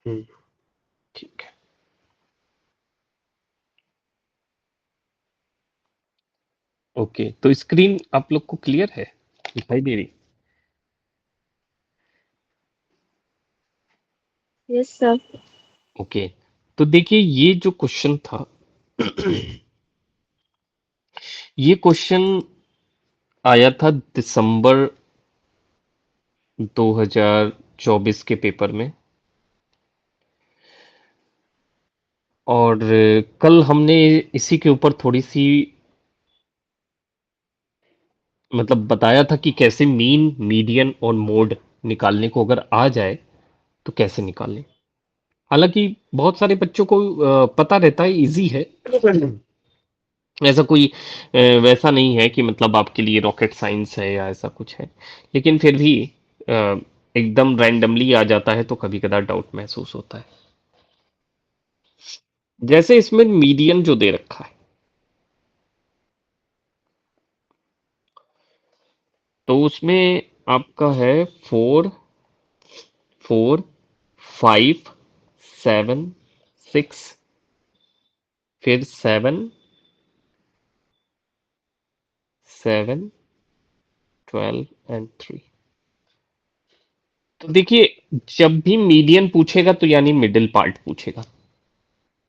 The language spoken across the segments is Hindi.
हम्म, ठीक है। ओके, तो स्क्रीन आप लोग को क्लियर है, दिखाई दे रही? Yes sir. ओके, तो देखिए ये जो क्वेश्चन था, ये क्वेश्चन आया था दिसंबर 2024 के पेपर में। और कल हमने इसी के ऊपर थोड़ी सी मतलब बताया था कि कैसे मीन, मीडियन और मोड निकालने को अगर आ जाए तो कैसे निकालें। हालांकि बहुत सारे बच्चों को पता रहता है, इजी है। ऐसा कोई वैसा नहीं है कि मतलब आपके लिए रॉकेट साइंस है या ऐसा कुछ है। लेकिन फिर भी अ, एकदम रैंडमली आ जाता है तो कभी कदार डाउट महसूस होता है। जैसे इसमें मीडियन जो दे रखा है, तो उसमें आपका है 4, 4, 5, 7, 6, फिर 7, 7, 12 एंड 3। तो देखिए, जब भी मीडियन पूछेगा तो यानी मिडिल पार्ट पूछेगा।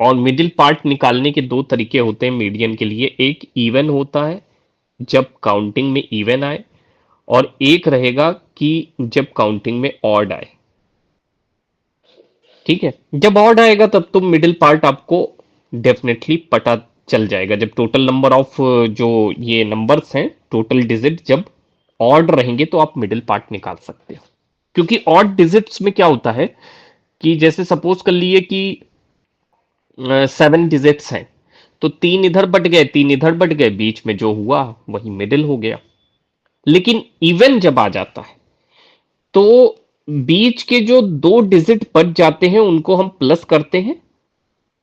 और मिडिल पार्ट निकालने के दो तरीके होते हैं मीडियन के लिए। एक इवन होता है, जब काउंटिंग में इवन आए, और एक रहेगा कि जब काउंटिंग में ऑड आए। ठीक है, जब ऑड आएगा तब तो मिडिल पार्ट आपको डेफिनेटली पता चल जाएगा। जब टोटल नंबर ऑफ जो ये नंबर्स हैं, टोटल डिजिट जब ऑड रहेंगे तो आप मिडिल पार्ट निकाल सकते हो। क्योंकि ऑड डिजिट्स में क्या होता है कि जैसे सपोज कर लिए कि 7 डिजिट्स हैं, तो 3 इधर बट गए, 3 इधर बट गए, बीच में जो हुआ वही मिडिल हो गया। लेकिन इवन जब आ जाता है तो बीच के जो 2 डिजिट बच जाते हैं उनको हम प्लस करते हैं।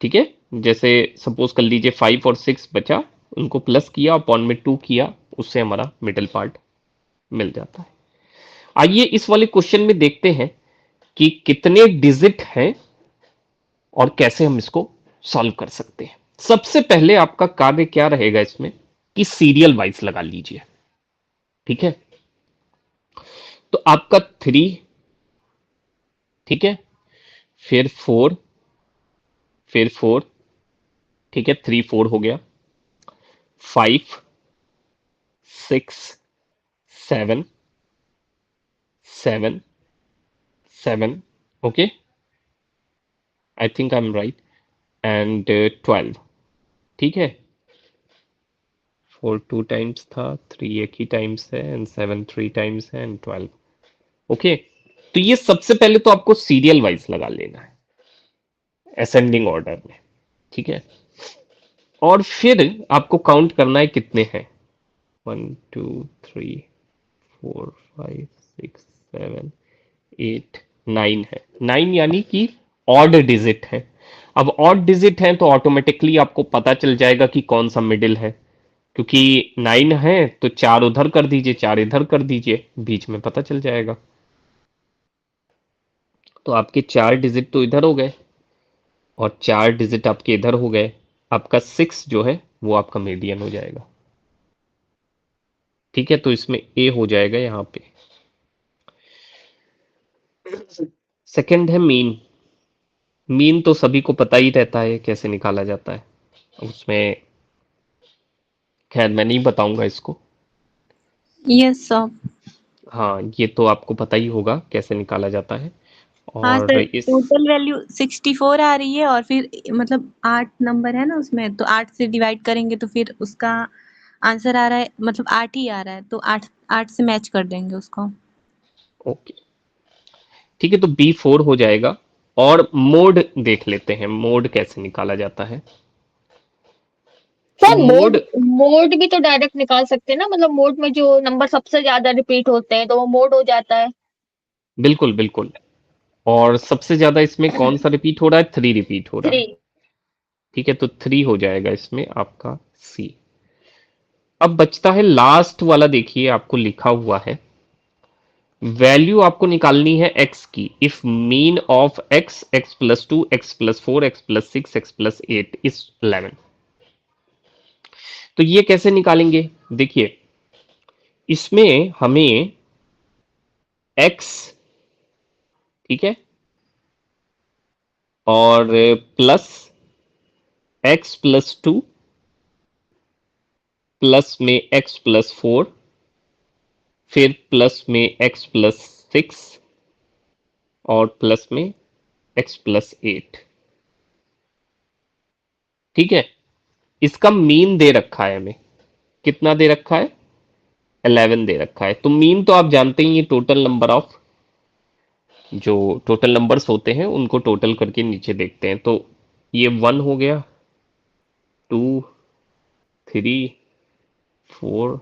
ठीक है, जैसे सपोज कर लीजिए 5 और 6 बचा, उनको प्लस किया, अपॉन में 2 किया, उससे हमारा मिडिल पार्ट मिल जाता है। आइए इस वाले क्वेश्चन में देखते हैं कि कितने डिजिट हैं और कैसे हम इसको सॉल्व कर सकते हैं। सबसे पहले आपका कार्य क्या रहेगा इसमें कि सीरियल वाइज लगा लीजिए। ठीक है, तो आपका 3, ठीक है, फिर 4, फिर 4, ठीक है, 3 4 हो गया, 5 6 7, 7 7, okay, I think I am right, and 12। ठीक है, 4 2 टाइम्स था, 3 एक ही टाइम्स है, एंड 7 3 टाइम्स है, एंड 12। ओके, तो ये सबसे पहले तो आपको सीरियल वाइज लगा लेना है, असेंडिंग ऑर्डर में। ठीक है, और फिर आपको काउंट करना है कितने हैं। 1 2 3 4 5 6 7 8 9 है। 9 यानी कि ऑड डिजिट है। अब ऑड डिजिट है तो ऑटोमेटिकली आपको पता चल जाएगा कि कौन सा मिडिल है। क्योंकि 9 है तो 4 उधर कर दीजिए, 4 इधर कर दीजिए, बीच में पता चल जाएगा। तो आपके 4 डिजिट तो इधर हो गए और 4 डिजिट आपके इधर हो गए। आपका 6 जो है वो आपका मीडियन हो जाएगा। ठीक है, तो इसमें ए हो जाएगा यहाँ पे। सेकंड है मीन। मीन तो सभी को पता ही रहता है कैसे निकाला जाता है, उसमें खैर मैं नहीं बताऊंगा इसको। Yes sir. हाँ, ये तो आपको पता ही होगा कैसे निकाला जाता है। हाँ और सर, इस टोटल वैल्यू 64 आ रही है और फिर मतलब 8 नंबर है ना उसमें, तो 8 से डिवाइड करेंगे तो फिर उसका आंसर आ रहा है, मतलब 8 ही आ रहा है, तो 8 8 से मैच कर देंगे उसको। ओके, ठीक है, तो B4 हो जाएगा। और मोड देख लेते हैं, मोड कैसे निकाला जाता है। तो सर मोड मोड, मोड भी तो डायरेक्ट निकाल सकते हैं ना, मतलब मोड में जो नंबर सबसे ज्यादा रिपीट होते हैं तो वो मोड हो जाता है। बिल्कुल बिल्कुल। और सबसे ज्यादा इसमें कौन सा रिपीट हो रहा है, 3 रिपीट हो रहा थ्री। है। ठीक है, तो 3 हो जाएगा इसमें आपका सी। अब बचता है लास्ट वाला, देखिए आपको लिखा हुआ है वैल्यू आपको निकालनी है x की। If mean of x, x+2, x+4, x+6, x+8 is 11। तो ये कैसे निकालेंगे? देखिए, इसमें हमें x, ठीक है, और प्लस x+2 प्लस में x+4 फिर प्लस में x+6 और प्लस में x+8, ठीक है। इसका मीन दे रखा है हमें, कितना दे रखा है? 11 दे रखा है। तो मीन तो आप जानते ही, ये टोटल नंबर ऑफ, जो टोटल नंबर्स होते हैं उनको टोटल करके नीचे देखते हैं। तो ये 1 हो गया, 2, 3, 4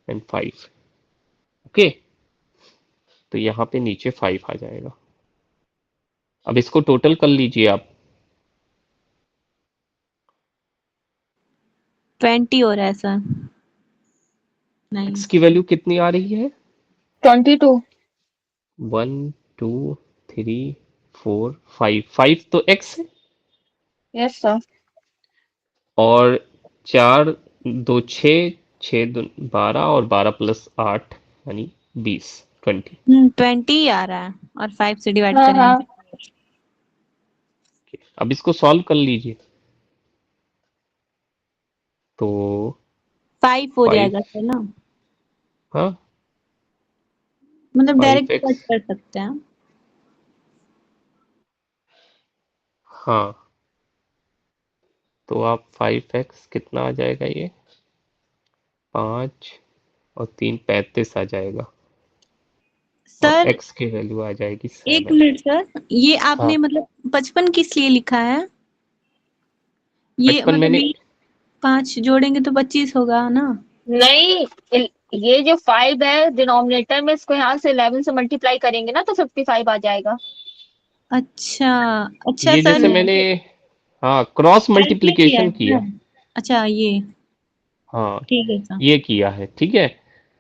एंड 5। ओके, तो यहाँ पे नीचे 5 आ जाएगा। अब इसको टोटल कर लीजिए आप। 20 हो रहा है सर। नहीं, x की वैल्यू कितनी आ रही है? 22। 1, 2, 3, 4, 5। 5 तो x है, यस सर। और 4, 2, 6, 6, 2, 12 और 12+8 यानी 20, 20। 20 आ रहा है और 5 से डिवाइड हाँ हाँ। करेंगे। अब इसको सॉल्व कर लीजिए। तो 5 हो 5, जाएगा सर ना, हाँ, मतलब डायरेक्ट 5x, कट कर सकते हैं। हाँ, तो आप 5x कितना आ जाएगा? ये 5 और 3 35 आ जाएगा, और सर x की वैल्यू आ जाएगी एक 7। मिनट सर, ये हाँ, आपने मतलब 55 किस लिए लिखा है? ये 55 मतलब मैंने, 5 जोड़ेंगे तो 25 होगा ना? नहीं, ये जो 5 है डिनोमिनेटर में, इसको यहाँ से 11 से मल्टीप्लाई करेंगे ना तो 55 आ जाएगा। अच्छा, अच्छा ये सर जैसे मैंने, हाँ, क्रॉस ऐसे किया मल्टीप्लिकेशन है किया। ना? अच्छा ये हाँ, ठीक है सर। ये किया है, ठीक है।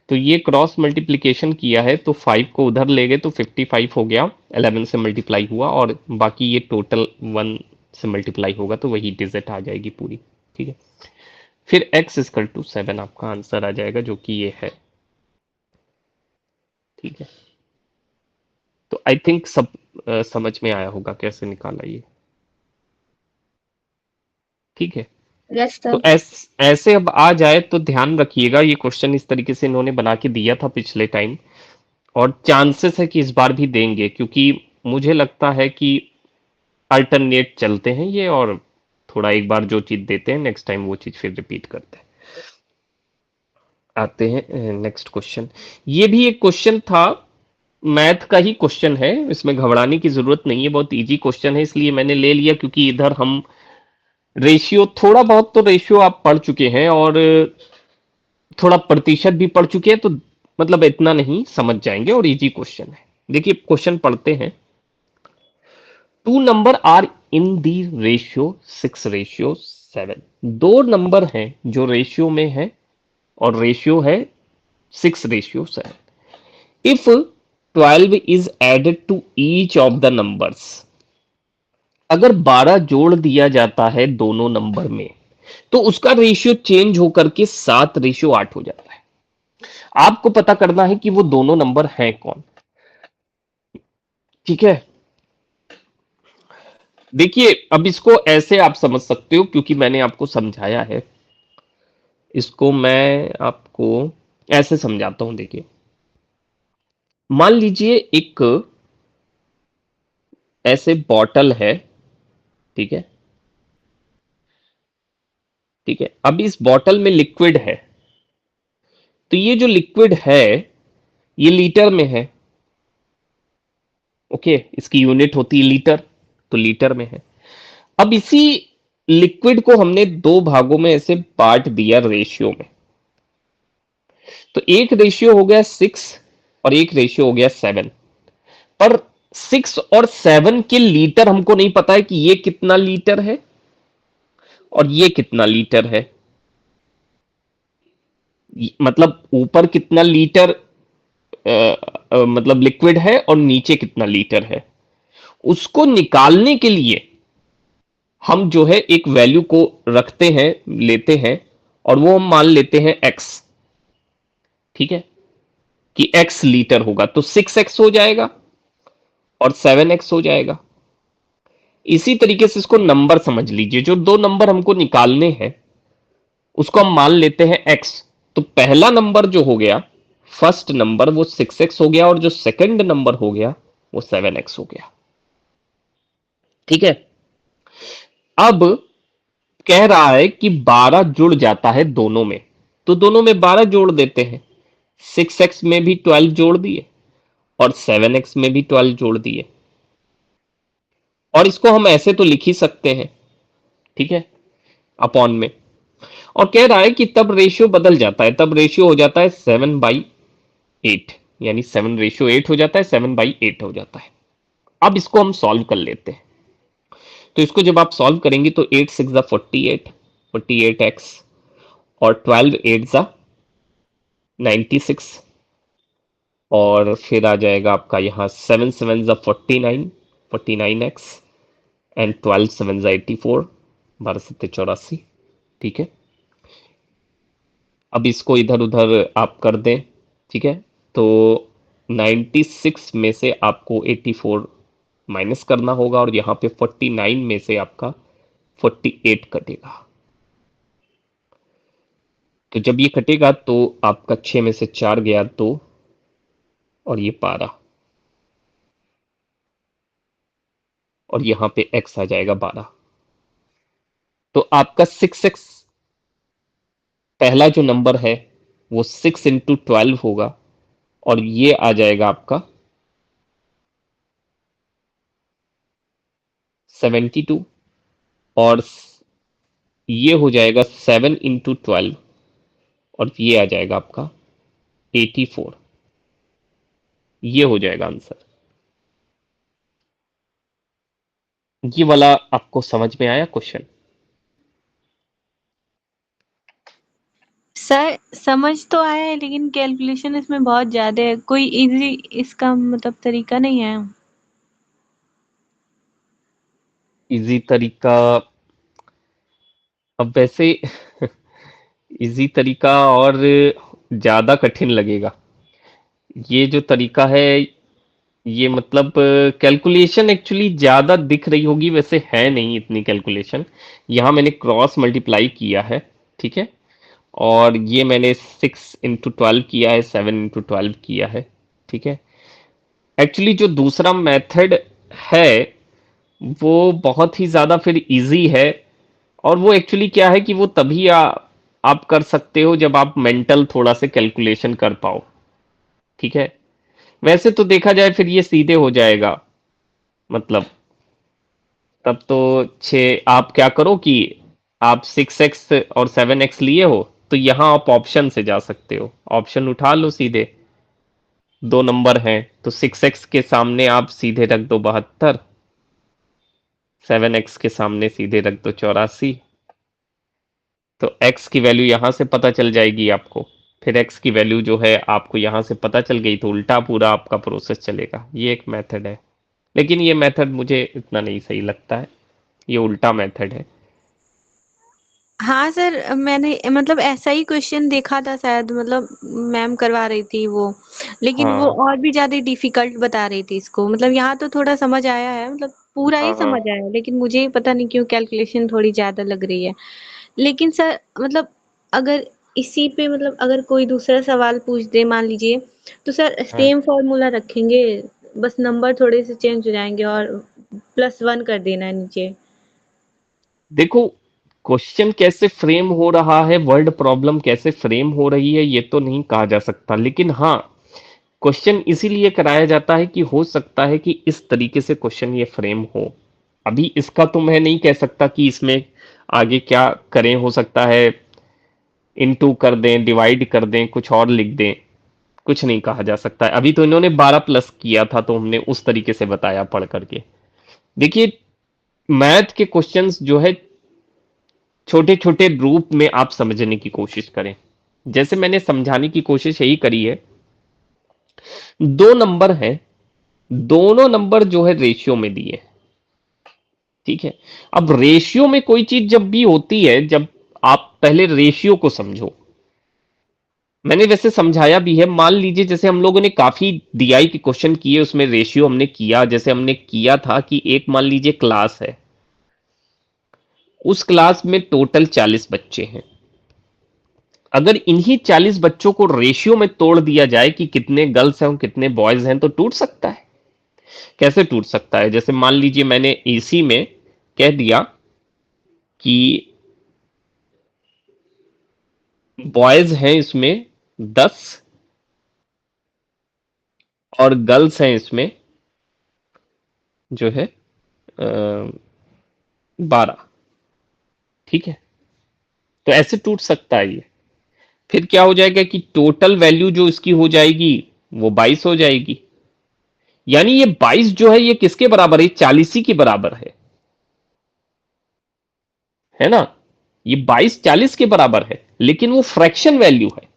तो ये क्रॉस मल्टीप्लिकेशन किया है, तो 5 को उधर ले गए तो 55 हो गया, 11 से मल्टीप्लाई हुआ, और बाकी ये टोटल 1 से मल्टीप्लाई होगा तो वही डिजिट आ जाएगी पूरी, ठीक है। फिर x इक्वल टू 7 आपका आंसर आ जाएगा, जो कि ये है, ठीक है। तो आई थिंक सब समझ में आया होगा कैसे निकाला ये, ठीक है। Yes sir. तो ऐसे अब आ जाए तो ध्यान रखिएगा, ये क्वेश्चन इस तरीके से इन्होंने बना के दिया था पिछले टाइम, और चांसेस है कि इस बार भी देंगे, क्योंकि मुझे लगता है कि अल्टरनेट चलते हैं ये, और थोड़ा एक बार जो चीज देते हैं नेक्स्ट टाइम वो चीज फिर रिपीट करते हैं। आते हैं नेक्स्ट क्वेश्चन। ये भी एक क्वेश्चन था, मैथ का ही क्वेश्चन है, इसमें घबराने की जरूरत नहीं है, बहुत इजी क्वेश्चन है, इसलिए मैंने ले लिया, क्योंकि इधर हम रेशियो, थोड़ा बहुत तो रेशियो आप पढ़ चुके हैं, और थोड़ा प्रतिशत भी पढ़ चुके हैं, तो मतलब इतना नहीं समझ जाएंगे, और इजी क्वेश्चन है। देखिए क्वेश्चन पढ़ते हैं। Two number are in the ratio 6:7। दो नंबर हैं जो रेशियो में है, और रेशियो है 6:7। If 12 is added to each of the numbers, अगर 12 जोड़ दिया जाता है दोनों नंबर में, तो उसका रेशियो चेंज होकर के 7:8 हो जाता है। आपको पता करना है कि वो दोनों नंबर हैं कौन, ठीक है। देखिए अब इसको ऐसे आप समझ सकते हो, क्योंकि मैंने आपको समझाया है, इसको मैं आपको ऐसे समझाता हूं। देखिए, मान लीजिए एक ऐसे बॉटल है, ठीक है, ठीक है। अब इस बॉटल में लिक्विड है, तो ये जो लिक्विड है ये लीटर में है, ओके, इसकी यूनिट होती है लीटर, तो लीटर में है। अब इसी लिक्विड को हमने दो भागों में ऐसे बांट दिया रेशियो में, तो एक रेशियो हो गया 6 और एक रेशियो हो गया 7। पर 6 और 7 के लीटर हमको नहीं पता है कि ये कितना लीटर है और ये कितना लीटर है, मतलब ऊपर कितना लीटर मतलब लिक्विड है और नीचे कितना लीटर है, उसको निकालने के लिए हम जो है एक वैल्यू को रखते हैं, लेते हैं, और वो हम मान लेते हैं x। ठीक है, कि x लीटर होगा तो 6x हो जाएगा और 7x हो जाएगा। इसी तरीके से इसको नंबर समझ लीजिए, जो दो नंबर हमको निकालने हैं उसको हम मान लेते हैं x। तो पहला नंबर जो हो गया, फर्स्ट नंबर, वो 6x हो गया, और जो सेकंड नंबर हो गया वो 7x हो गया। ठीक है, अब कह रहा है कि 12 जुड़ जाता है दोनों में, तो दोनों में 12 जोड़ देते हैं। 6x में भी 12 जोड़ दिए और 7x में भी 12 जोड़ दिए, और इसको हम ऐसे तो लिख ही सकते हैं, ठीक है, अपॉन में। और कह रहा है कि तब रेशियो बदल जाता है, तब रेशियो हो जाता है 7/8, यानी 7:8 हो जाता है, 7/8 हो जाता है। अब इसको हम सॉल्व कर लेते हैं। तो इसको जब आप सॉल्व करेंगे तो 8 6 48, 48x, और 12 8 96, और फिर आ जाएगा आपका यहाँ 7 7 49, 49x, एंड 12 7 84, 12 7 84। ठीक है, अब इसको इधर उधर आप कर दें। ठीक है, तो 96 में से आपको 84 माइनस करना होगा, और यहाँ पे 49 में से आपका 48 कटेगा। तो जब ये कटेगा तो आपका 6 में से 4 गया 2, और ये 12, और यहाँ पे x आ जाएगा 12। तो आपका 6x, पहला जो नंबर है वो 6 इंटू 12 होगा, और ये आ जाएगा आपका 72, और ये हो जाएगा 7 इंटू 12, और ये आ जाएगा आपका 84। ये हो जाएगा आंसर। ये वाला आपको समझ में आया क्वेश्चन? सर समझ तो आया है, लेकिन कैलकुलेशन इसमें बहुत ज्यादा है, कोई इजी इसका मतलब तरीका नहीं है। इजी तरीका? अब वैसे इजी तरीका और ज्यादा कठिन लगेगा। ये जो तरीका है, ये मतलब कैलकुलेशन एक्चुअली ज्यादा दिख रही होगी, वैसे है नहीं इतनी कैलकुलेशन। यहाँ मैंने क्रॉस मल्टीप्लाई किया है, ठीक है, और ये मैंने 6 इंटू 12 किया है, 7 इंटू 12 किया है। ठीक है, एक्चुअली जो दूसरा मेथड है वो बहुत ही ज्यादा फिर इजी है, और वो एक्चुअली क्या है कि वो तभी आप कर सकते हो जब आप मेंटल थोड़ा से कैलकुलेशन कर पाओ। ठीक है, वैसे तो देखा जाए फिर ये सीधे हो जाएगा, मतलब तब तो 6, आप क्या करो कि आप 6x और 7x लिए हो, तो यहाँ आप ऑप्शन से जा सकते हो, ऑप्शन उठा लो सीधे। दो नंबर हैं तो 6x के सामने आप सीधे रख दो 72, 7x के सामने सीधे रख दो 84, तो x की वैल्यू यहां से पता चल जाएगी आपको। फिर x की वैल्यू जो है आपको यहां से पता चल गई तो उल्टा पूरा आपका प्रोसेस चलेगा। ये एक मेथड है, लेकिन ये मेथड मुझे इतना नहीं सही लगता है, ये उल्टा मेथड है। हाँ सर, मैंने मतलब ऐसा ही क्वेश्चन देखा था शायद, मतलब मैम करवा रही थी वो, लेकिन वो हाँ और भी ज्यादा डिफिकल्ट बता रही थी इसको। मतलब यहाँ तो थोड़ा समझ आया है, मतलब पूरा हाँ ही हाँ। समझ आया है, लेकिन मुझे ही पता नहीं क्यों कैलकुलेशन थोड़ी ज्यादा लग रही है। लेकिन सर मतलब अगर इसी पे मतलब अगर कोई दूसरा सवाल पूछ दे मान लीजिए, तो सर हाँ, सेम फॉर्मूला रखेंगे, बस नंबर थोड़े से चेंज हो जाएंगे और +1 कर देना है नीचे। देखो क्वेश्चन कैसे फ्रेम हो रहा है, वर्ड प्रॉब्लम कैसे फ्रेम हो रही है, ये तो नहीं कहा जा सकता, लेकिन हाँ क्वेश्चन इसीलिए कराया जाता है कि हो सकता है कि इस तरीके से क्वेश्चन ये फ्रेम हो। अभी इसका तो मैं नहीं कह सकता कि इसमें आगे क्या करें, हो सकता है इनटू कर दें, डिवाइड कर दें, कुछ और लिख दें, कुछ नहीं कहा जा सकता है। अभी तो इन्होंने 12 प्लस किया था तो हमने उस तरीके से बताया पढ़ करके। देखिए मैथ के क्वेश्चंस जो है छोटे छोटे रूप में आप समझने की कोशिश करें। जैसे मैंने समझाने की कोशिश यही करी है दो नंबर हैं, दोनों नंबर जो है रेशियो में दिए हैं, ठीक है। अब रेशियो में कोई चीज जब भी होती है, जब आप पहले रेशियो को समझो, मैंने वैसे समझाया भी है। मान लीजिए जैसे हम लोगों ने काफी डीआई के क्वेश्चन किए, उसमें रेशियो हमने किया, जैसे हमने किया था कि एक मान लीजिए क्लास है, उस क्लास में टोटल 40 बच्चे हैं। अगर इन्हीं 40 बच्चों को रेशियो में तोड़ दिया जाए कि कितने गर्ल्स हैं और कितने बॉयज हैं, तो टूट सकता है। कैसे टूट सकता है? जैसे मान लीजिए मैंने एसी में कह दिया कि बॉयज हैं इसमें 10 और गर्ल्स हैं इसमें जो है 12, ठीक है। तो ऐसे टूट सकता है ये। फिर क्या हो जाएगा कि टोटल वैल्यू जो इसकी हो जाएगी वो 22 हो जाएगी। यानी ये 22 जो है ये किसके बराबर है? 40 ही के बराबर है ना। ये 22 40 के बराबर है, लेकिन वो फ्रैक्शन वैल्यू है,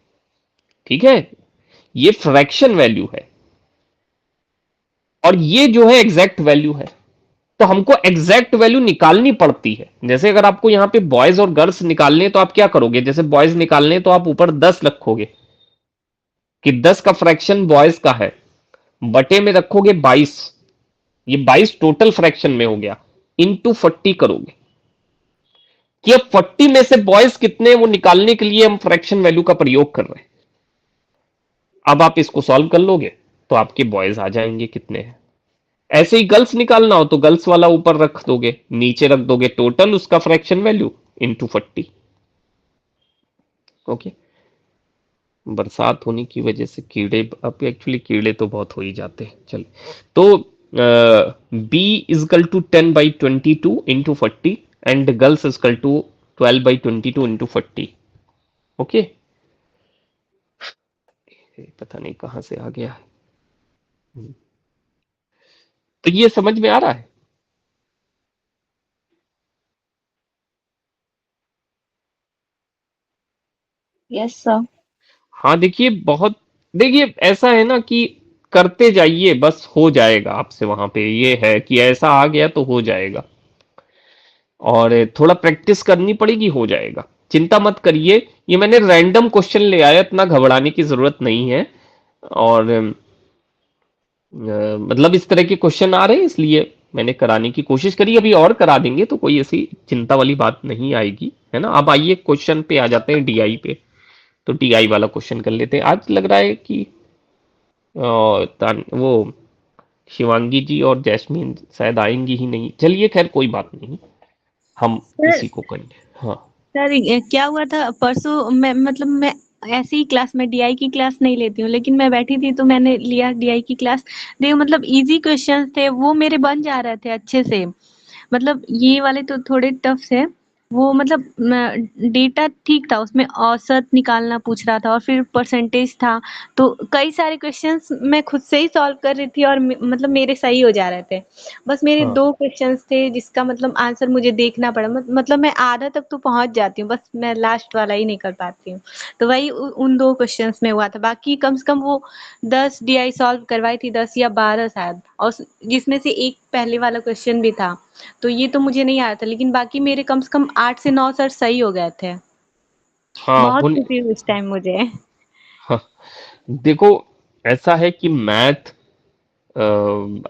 ठीक है। ये फ्रैक्शन वैल्यू है और ये जो है एग्जैक्ट वैल्यू है। तो हमको एग्जैक्ट वैल्यू निकालनी पड़ती है। जैसे अगर आपको यहां पे बॉयज और गर्ल्स निकालने तो आप क्या करोगे? जैसे बॉयज निकालने तो आप ऊपर 10 रखोगे कि 10 का फ्रैक्शन बॉयज का है, बटे में रखोगे 22, ये 22 टोटल फ्रैक्शन में हो गया, इंटू 40 करोगे कि अब 40 में से बॉयज कितने हैं वो निकालने के लिए हम फ्रैक्शन वैल्यू का प्रयोग कर रहे हैं। अब आप इसको सॉल्व कर लोगे तो आपके बॉयज आ जाएंगे कितने हैं। ऐसे ही गर्ल्स निकालना हो तो गर्ल्स वाला ऊपर रख दोगे, नीचे रख दोगे टोटल उसका फ्रैक्शन वैल्यू इंटू 40। ओके। बरसात होने की वजह से कीड़े, अब एक्चुअली कीड़े तो बहुत हो ही जाते हैं। चलिए, तो B equal to 10/22 into 40 and girls equal to 12/22 into 40। Okay. पता नहीं कहां से आ गया है। तो ये समझ में आ रहा है? Yes sir. हाँ, देखिए बहुत, देखिए ऐसा है ना कि करते जाइए, बस हो जाएगा आपसे। वहां पे ये है कि ऐसा आ गया तो हो जाएगा, और थोड़ा प्रैक्टिस करनी पड़ेगी, हो जाएगा। चिंता मत करिए, ये मैंने रैंडम क्वेश्चन ले आया, इतना घबराने की जरूरत नहीं है। और मतलब इस तरह के क्वेश्चन आ रहे हैं इसलिए मैंने कराने की कोशिश करी। अभी और करा देंगे तो कोई ऐसी चिंता वाली बात नहीं आएगी, है ना। अब आइए क्वेश्चन पे आ जाते हैं, डीआई पे। तो डीआई वाला क्वेश्चन कर लेते हैं। आज लग रहा है कि वो शिवांगी जी और जैस्मीन शायद आएंगी ही नहीं। चलिए खैर कोई बात नहीं, हम सर इसी को करेंगे। हाँ। सर क्या हुआ था परसों, मैं ऐसी ही क्लास में डीआई की क्लास नहीं लेती हूँ, लेकिन मैं बैठी थी तो मैंने लिया डीआई की क्लास। देखो मतलब इजी क्वेश्चंस थे, वो मेरे बन जा रहे थे अच्छे से। मतलब ये वाले तो थोड़े टफ है। वो मतलब डेटा ठीक था, उसमें औसत निकालना पूछ रहा था और फिर परसेंटेज था। तो कई सारे क्वेश्चंस मैं खुद से ही सॉल्व कर रही थी और मतलब मेरे सही हो जा रहे थे। बस मेरे हाँ। 2 क्वेश्चंस थे जिसका मतलब आंसर मुझे देखना पड़ा। मतलब मैं आधा तक तो पहुंच जाती हूँ, बस मैं लास्ट वाला ही नहीं कर पाती हूँ। तो वही उन 2 क्वेश्चंस में हुआ था। बाकी कम से कम वो 10 डीआई सॉल्व करवाई थी, 10 या 12 शायद, और जिसमें से एक पहले वाला क्वेश्चन भी था। तो ये तो मुझे नहीं आया था, लेकिन बाकी मेरे कम से कम 8 से 9 सर सही हो गए थे। हाँ बहुत होने, खुशी हुई उस टाइम मुझे। हाँ, देखो ऐसा है कि मैथ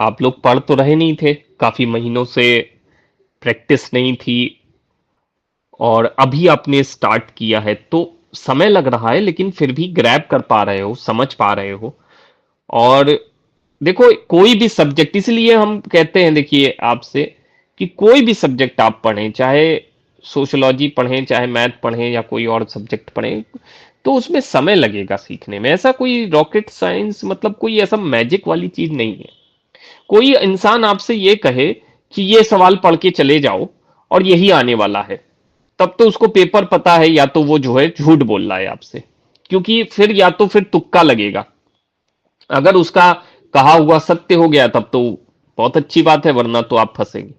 आप लोग पढ़ तो रहे नहीं थे, काफी महीनों से प्रैक्टिस नहीं थी, और अभी आपने स्टार्ट किया है तो समय लग रहा है, लेकिन फिर भी ग्रैब कर पा रहे हो, समझ पा रहे हो। और देखो कोई भी सब्जेक्ट, इसलिए हम कहते हैं देखिए आपसे कि कोई भी सब्जेक्ट आप पढ़ें, चाहे सोशियोलॉजी पढ़ें, चाहे मैथ पढ़ें, या कोई और सब्जेक्ट पढ़ें, तो उसमें समय लगेगा सीखने में। ऐसा कोई रॉकेट साइंस, मतलब कोई ऐसा मैजिक वाली चीज नहीं है। कोई इंसान आपसे ये कहे कि ये सवाल पढ़ के चले जाओ और यही आने वाला है, तब तो उसको पेपर पता है, या तो वो जो है झूठ बोल रहा है आपसे। क्योंकि फिर या तो फिर तुक्का लगेगा। अगर उसका कहा हुआ सत्य हो गया तब तो बहुत अच्छी बात है, वरना तो आप फंसेंगे।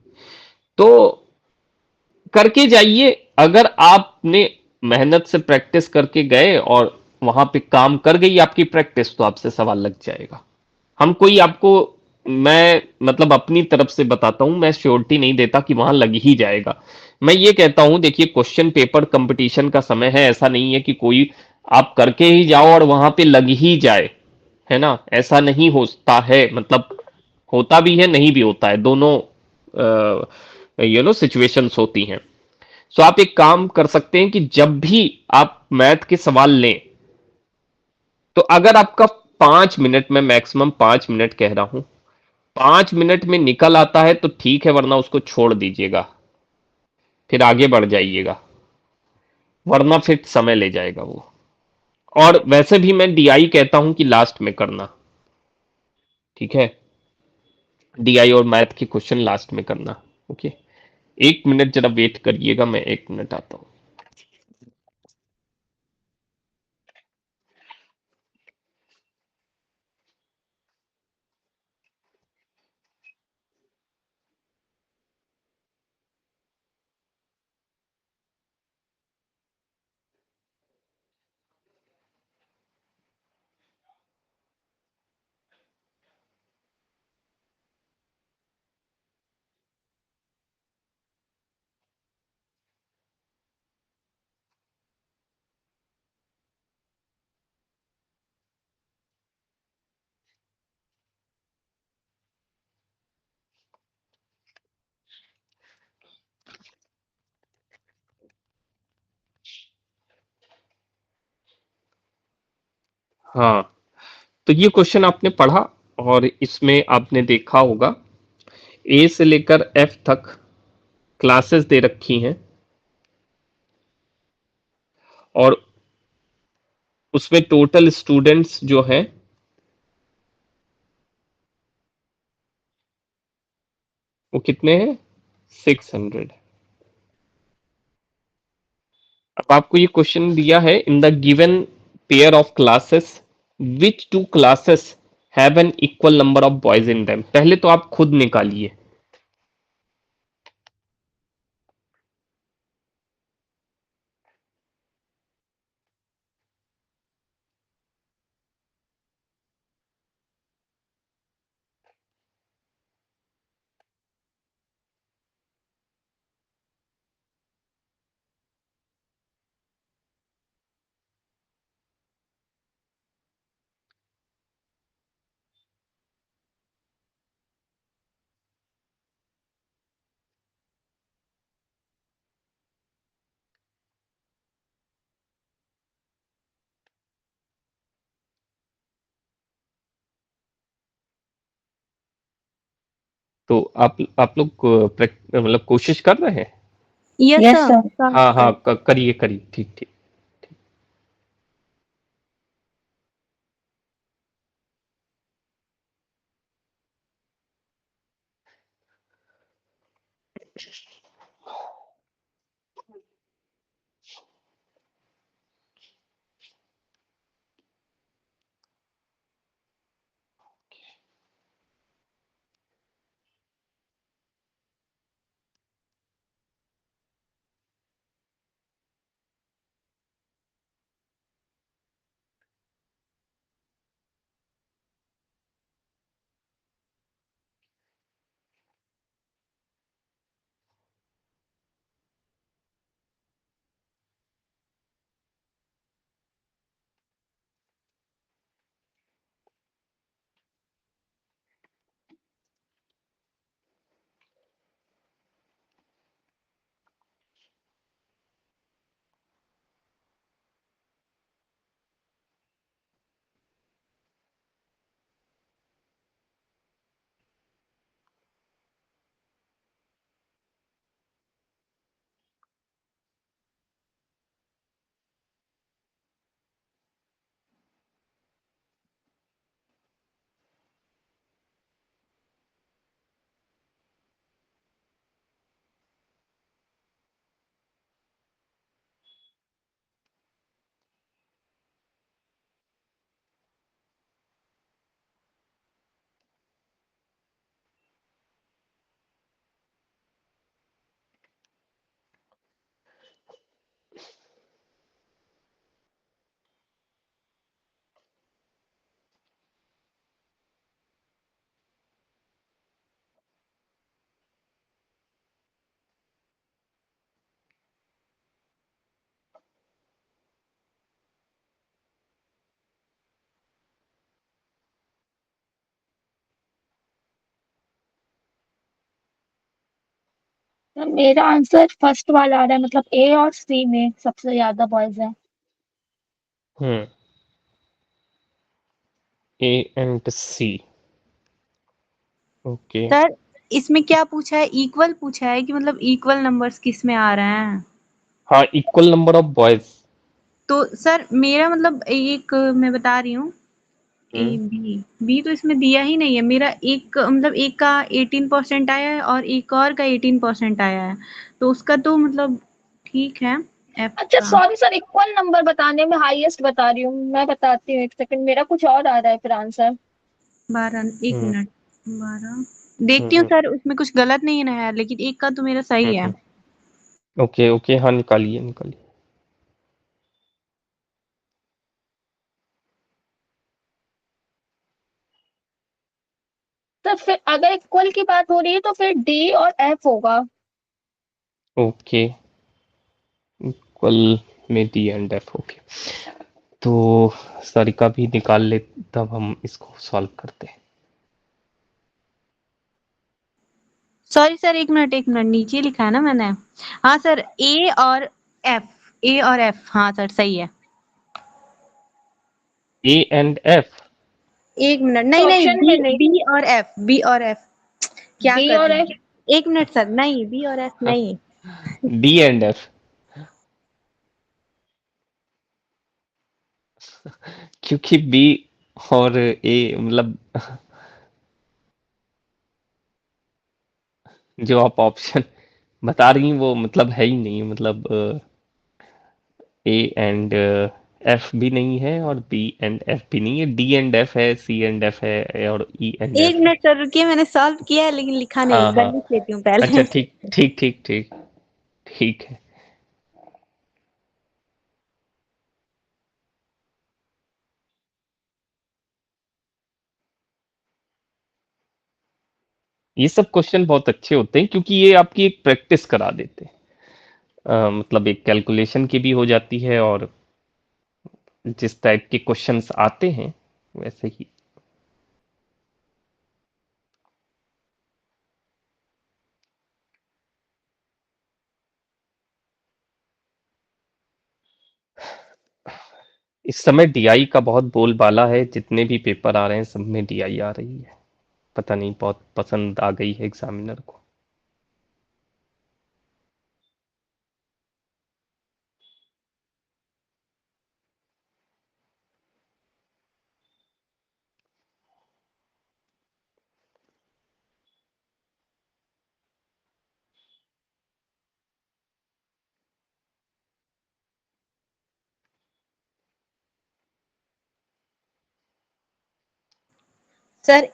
तो करके जाइए। अगर आपने मेहनत से प्रैक्टिस करके गए और वहां पे काम कर गई आपकी प्रैक्टिस तो आपसे सवाल लग जाएगा। हम कोई आपको, मैं मतलब अपनी तरफ से बताता हूं, मैं श्योरिटी नहीं देता कि वहां लग ही जाएगा। मैं ये कहता हूं देखिए क्वेश्चन पेपर कंपटीशन का समय है, ऐसा नहीं है कि कोई आप करके ही जाओ और वहां पे लग ही जाए, है ना, ऐसा नहीं होता है। मतलब होता भी है, नहीं भी होता है, दोनों सिचुएशंस होती हैं। सो आप एक काम कर सकते हैं कि जब भी आप मैथ के सवाल लें, तो अगर आपका 5 मिनट में, मैक्सिमम 5 मिनट कह रहा हूं, 5 मिनट में निकल आता है तो ठीक है, वरना उसको छोड़ दीजिएगा, फिर आगे बढ़ जाइएगा, वरना फिर समय ले जाएगा वो। और वैसे भी मैं डीआई कहता हूं कि लास्ट में करना, ठीक है, डीआई और मैथ के क्वेश्चन लास्ट में करना। ओके, 1 मिनट जरा वेट करिएगा, मैं 1 मिनट आता हूं। हाँ, तो ये क्वेश्चन आपने पढ़ा और इसमें आपने देखा होगा ए से लेकर एफ तक क्लासेस दे रखी हैं, और उसमें टोटल स्टूडेंट्स जो हैं वो कितने हैं, 600। अब आपको ये क्वेश्चन दिया है, in the given pair of classes which two classes have an equal number of boys in them. पहले तो आप खुद निकालिए। तो आप लोग मतलब कोशिश कर रहे हैं। Yes yes sir. सर। हाँ हाँ, करिए करिए, ठीक ठीक। मेरा आंसर फर्स्ट वाला आ रहा है, मतलब ए और सी में सबसे ज्यादा बॉयज है। Hmm. A and C. Okay. Sir इसमें क्या पूछा है, इक्वल पूछा है कि मतलब इक्वल नंबर्स किस में आ रहे हैं? हाँ, इक्वल नंबर ऑफ बॉयज। तो सर मेरा मतलब एक मैं बता रही हूँ, ए हम्म। बी बी तो इसमें दिया ही नहीं है। मेरा एक मतलब एक का 18% आया है और एक और का 18% आया है, तो उसका तो मतलब ठीक है एफ अच्छा का। सॉरी सर, इक्वल नंबर बताने में हाईएस्ट बता रही हूँ मैं, बताती हूँ एक सेकंड, मेरा कुछ और आ रहा है फिर आंसर। 12, एक हम्म। मिनट, 12 देखती हूँ हम्म। सर, उसमें कुछ गलत नहीं है लेकिन एक का तो मेरा सही है। हम्म। ओके ओके, हाँ निकालिए निकालिए। तो फिर अगर इक्वल की बात हो रही है तो फिर डी और एफ होगा। ओके, इक्वल में डी एंड एफ। ओके, तो सारिका भी निकाल ले, तब हम इसको सॉल्व करते हैं। सॉरी सर, एक मिनट नीचे लिखा है ना मैंने। हाँ सर, एफ ए और एफ, हाँ सर सही है। A and F. एक मिनट, तो नहीं नहीं, ऑप्शन बी में नहीं, बी और एफ, बी और एफ, क्या बी कर और रहे एफ। हैं? एक मिनट सर, नहीं बी और एफ नहीं। डी एंड एफ, क्योंकि बी और ए मतलब जो आप ऑप्शन बता रही हैं वो मतलब है ही नहीं, मतलब ए एंड एफ भी नहीं है और बी एंड एफ भी नहीं है, डी एंड एफ है, सी एंड एफ है और ई एंड एक एफ है। मिनट सर रुकिए, मैंने सॉल्व किया है लेकिन लिखा नहीं, हाँ एक बार हाँ। लिख लेती हूँ अच्छा, पहले। ठीक ठीक ठीक ठीक। ठीक है। ये सब क्वेश्चन बहुत अच्छे होते हैं क्योंकि ये आपकी एक प्रैक्टिस करा देते हैं। मतलब एक कैलकुलेशन की भी हो जाती है और जिस टाइप के क्वेश्चंस आते हैं वैसे ही। इस समय डीआई का बहुत बोलबाला है, जितने भी पेपर आ रहे हैं सब में डीआई आ रही है। पता नहीं, बहुत पसंद आ गई है एग्जामिनर को। सर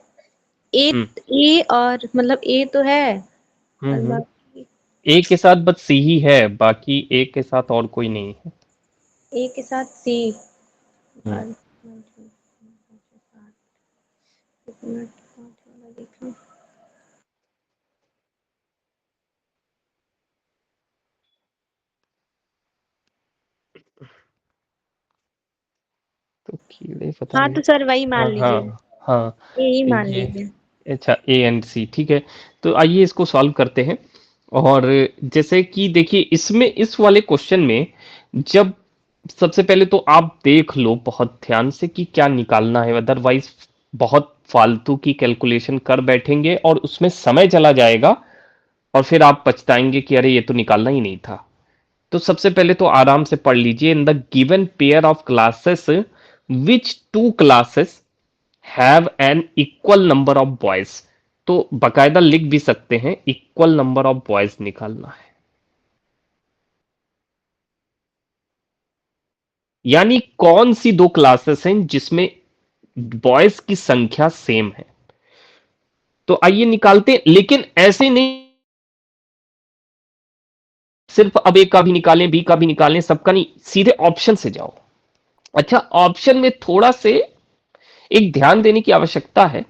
ए, हम्म। ए और मतलब ए तो है और हम्म। बाकी ए के साथ बस सी ही है, बाकी ए के साथ और कोई नहीं है। ए के साथ सी। हम्म। एक मिनट, देख लूं। तो कीड़े पता हाँ नहीं। तो सर वही मान हाँ लीजिए, हाँ हाँ। ए ही मान ये, लीजिए। अच्छा ए एंड सी, ठीक है। तो आइए इसको सॉल्व करते हैं। और जैसे कि देखिए इसमें, इस वाले क्वेश्चन में, जब सबसे पहले तो आप देख लो बहुत ध्यान से कि क्या निकालना है, अदरवाइज बहुत फालतू की कैलकुलेशन कर बैठेंगे और उसमें समय चला जाएगा और फिर आप पछताएंगे कि अरे ये तो निकालना ही नहीं था। तो सबसे पहले तो आराम से पढ़ लीजिए, in the given pair of classes which two classes have an equal number of boys. तो बकायदा लिख भी सकते हैं, इक्वल नंबर ऑफ बॉयज निकालना है, यानी कौन सी दो क्लासेस हैं जिसमें बॉयज की संख्या सेम है। तो आइए निकालते हैं, लेकिन ऐसे नहीं सिर्फ अब ए का भी निकालें, बी का भी निकालें, सबका नहीं, सीधे ऑप्शन से जाओ। अच्छा, ऑप्शन में थोड़ा से एक ध्यान देने की आवश्यकता है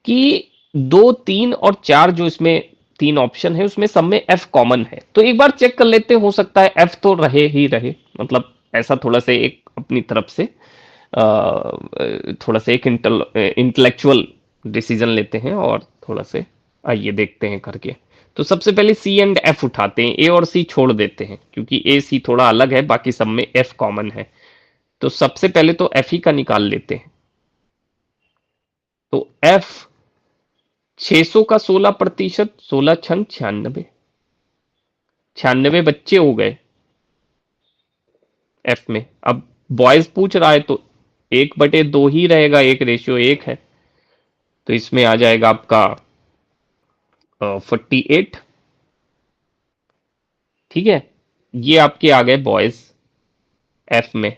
कि 2, 3 और 4 जो इसमें तीन ऑप्शन है उसमें सब में एफ कॉमन है, तो एक बार चेक कर लेते, हो सकता है एफ तो रहे ही रहे। मतलब ऐसा थोड़ा सा एक अपनी तरफ से थोड़ा सा एक इंटेलेक्चुअल डिसीजन लेते हैं और थोड़ा से आइए देखते हैं करके। तो सबसे पहले सी एंड एफ उठाते हैं, ए और सी छोड़ देते हैं क्योंकि ए सी थोड़ा अलग है, बाकी सब में एफ कॉमन है। तो सबसे पहले तो एफ ही का निकाल लेते हैं। तो एफ 600 का 16%, 16 छंग 96, 96 बच्चे हो गए एफ में। अब बॉयज पूछ रहा है तो 1/2 ही रहेगा, 1:1 है। तो इसमें आ जाएगा आपका 48। ठीक है, ये आपके आ गए बॉयज एफ में,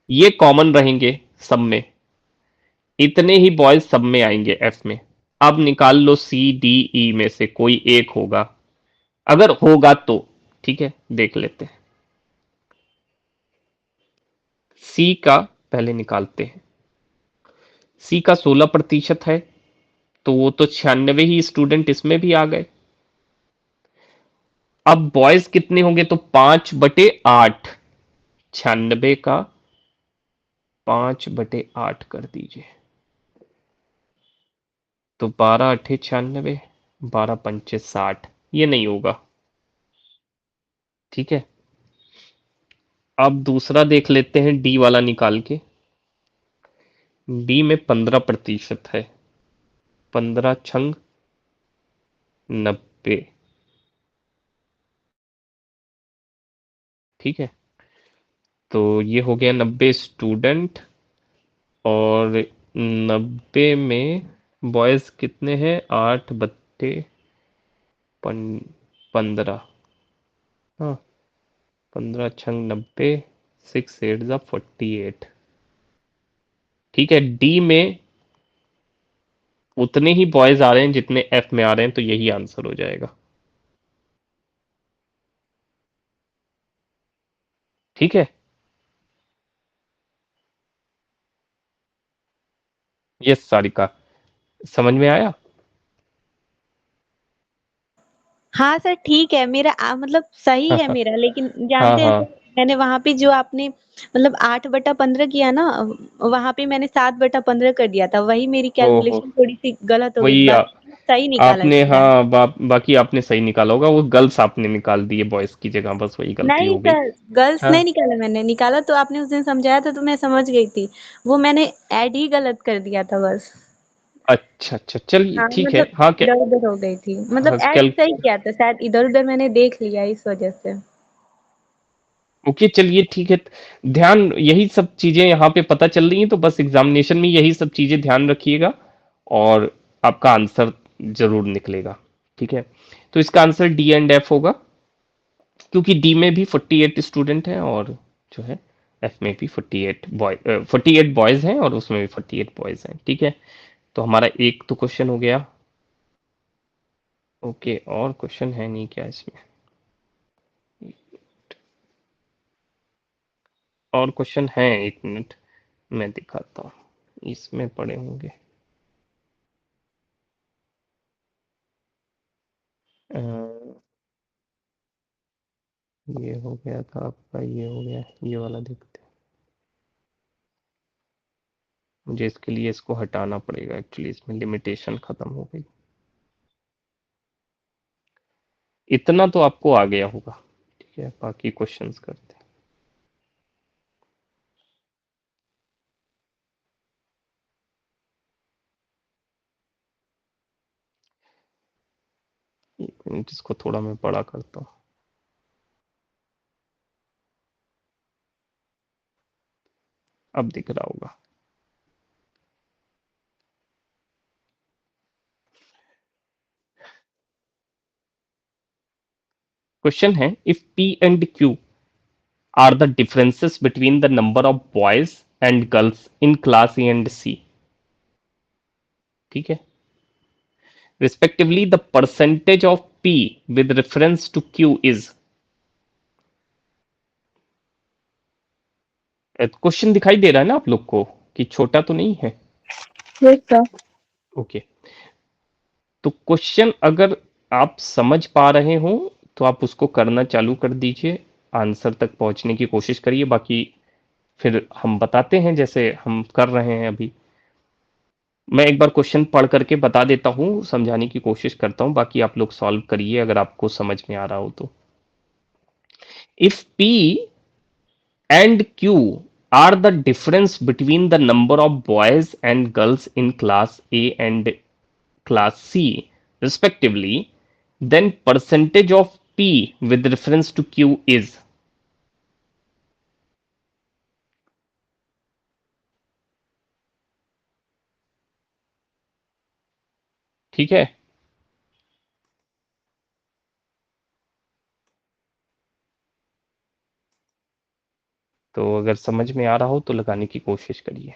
ये कॉमन रहेंगे सब में, इतने ही बॉयज सब में आएंगे एफ में। अब निकाल लो सी डी ई में से कोई एक होगा, अगर होगा तो। ठीक है, देख लेते हैं। सी का पहले निकालते हैं। सी का 16% है, तो वो तो 96 ही स्टूडेंट इसमें भी आ गए। अब बॉयज कितने होंगे, तो 5/8, 96 का 5/8 कर दीजिए, तो 12×8 96, 12×5 60, ये नहीं होगा। ठीक है, अब दूसरा देख लेते हैं डी वाला निकाल के। डी में 15% है, 15×90। ठीक है, तो ये हो गया 90 स्टूडेंट, और 90 में बॉयज कितने हैं, 8/15। हाँ, 15×90, 6×8 = 48। ठीक है, डी में उतने ही बॉयज आ रहे हैं जितने एफ में आ रहे हैं, तो यही आंसर हो जाएगा। ठीक है, यस सारिका, समझ में आया? हाँ सर ठीक है, मेरा मतलब सही हाँ है हाँ मेरा, लेकिन हाँ जानते हैं हाँ। सर, मैंने वहां पे जो आपने मतलब 8/15 किया ना, वहां पे मैंने 7/15 कर दिया था, वही मेरी ओहो, कैलकुलेशन थोड़ी सी गलत हो गई, वही बाकी सही निकाला आपने, मैंने। हाँ बाकी आपने सही निकाला होगा, वो गर्ल्स आपने निकाल दिए बॉयज की जगह, बस वही गलती नहीं हो गई। सर, गर्ल्स हाँ, नहीं निकाला, मैंने निकाला तो आपने उस दिन समझाया था तो मैं समझ गई थी, वो मैंने ऐड ही गलत कर दिया था बस। अच्छा अच्छा, चलिए हाँ ठीक है। मतलब हाँ क्या, इधर उधर हो गई थी, मतलब हाँ ऐड कैल सही किया था, शायद इधर उधर मैंने देख लिया इस वजह से। ओके, चलिए ठीक है। ध्यान, यही सब चीजें यहाँ पे पता चल रही हैं, तो बस एग्जामिनेशन में यही सब चीजें ध्यान रखिएगा, और आपका आंसर जरूर निकलेगा। ठीक है, तो इसका आंसर डी एंड एफ होगा, क्योंकि डी में भी 48 स्टूडेंट हैं, और जो है एफ में भी 48 बॉयज हैं, और उसमें भी 48 बॉयज हैं। ठीक है, तो हमारा एक तो क्वेश्चन हो गया। ओके, और क्वेश्चन है नहीं क्या इसमें? और क्वेश्चन है, 1 मिनट मैं दिखाता हूँ, इसमें पड़े होंगे। अ, ये हो गया था आपका, ये हो गया, ये वाला देखते हैं। मुझे इसके लिए इसको हटाना पड़ेगा, एक्चुअली इसमें लिमिटेशन खत्म हो गई। इतना तो आपको आ गया होगा। ठीक है, बाकी क्वेश्चंस करते हैं। एक मिनट, इसको थोड़ा मैं बड़ा करता हूँ। अब दिख रहा होगा। क्वेश्चन है, if P and Q are the differences between the number of boys and girls in class A and C. ठीक है, respectively the percentage of P with reference to Q is। Question दिखाई दे रहा है ना आप लोग को, कि छोटा तो नहीं है? Yes sir. ओके, तो क्वेश्चन अगर आप समझ पा रहे हो तो आप उसको करना चालू कर दीजिए, आंसर तक पहुंचने की कोशिश करिए, बाकी फिर हम बताते हैं जैसे हम कर रहे हैं अभी। मैं एक बार क्वेश्चन पढ़ करके बता देता हूँ, समझाने की कोशिश करता हूँ, बाकी आप लोग सॉल्व करिए अगर आपको समझ में आ रहा हो तो। If P and Q are the difference between the number of boys and girls in class A and class C respectively, then percentage of P with reference to Q is। ठीक है, तो अगर समझ में आ रहा हो तो लगाने की कोशिश करिए।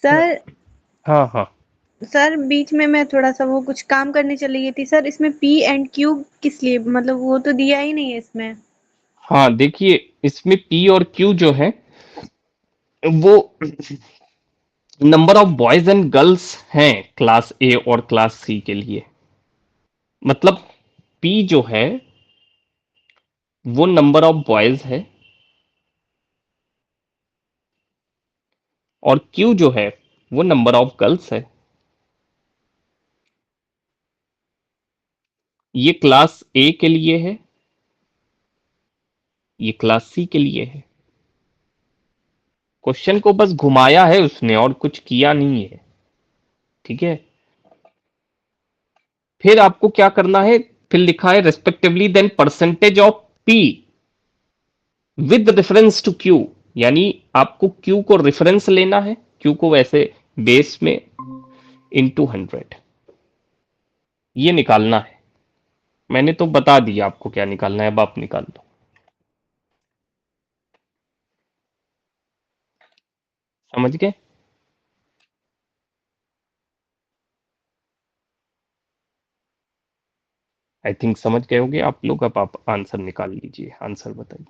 सर हाँ हाँ सर बीच में मैं थोड़ा सा वो कुछ काम करने चली गई थी सर। इसमें पी एंड क्यू किस लिए, मतलब वो तो दिया ही नहीं है इसमें। हाँ, देखिए इसमें P और Q जो है वो number of boys and girls हैं क्लास ए और क्लास सी के लिए। मतलब P जो है वो नंबर ऑफ बॉयज है और Q जो है वो नंबर ऑफ गर्ल्स है। ये क्लास ए के लिए है, ये क्लास सी के लिए है। क्वेश्चन को बस घुमाया है उसने और कुछ किया नहीं है। ठीक है, फिर आपको क्या करना है, फिर लिखा है respectively then percentage of P with reference to Q, यानी आपको क्यू को रेफरेंस लेना है, क्यू को वैसे बेस में इंटू 100 ये निकालना है। मैंने तो बता दिया आपको क्या निकालना है, अब आप निकाल दो। समझ गए? आई थिंक समझ गए होंगे आप लोग। अब आप आंसर निकाल लीजिए, आंसर बताइए।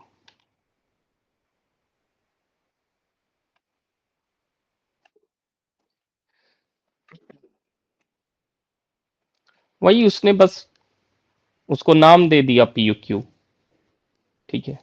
वही उसने बस उसको नाम दे दिया पी यू क्यू। ठीक है,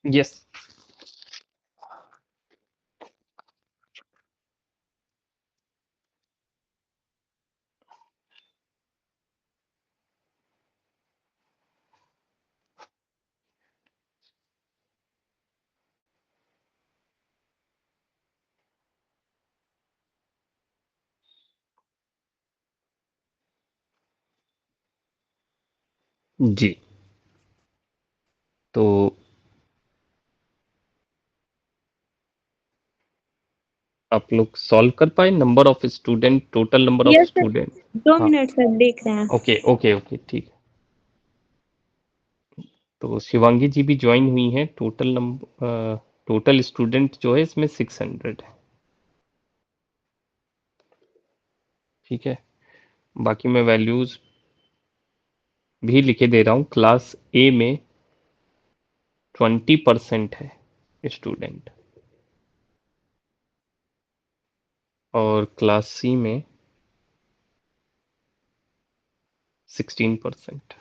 यस। जी। तो आप लोग सॉल्व कर पाए? Number of student, total number of yes sir, student. 2 हाँ, मिनट सर, देख रहे हैं। ओके ओके ओके, ठीक है। तो शिवांगी जी भी ज्वाइन हुई हैं। टोटल नंबर, टोटल स्टूडेंट जो है इसमें 600 है। ठीक है, बाकी मैं वैल्यूज भी लिखे दे रहा हूँ। क्लास ए में 20% है स्टूडेंट, और क्लास सी में 16%।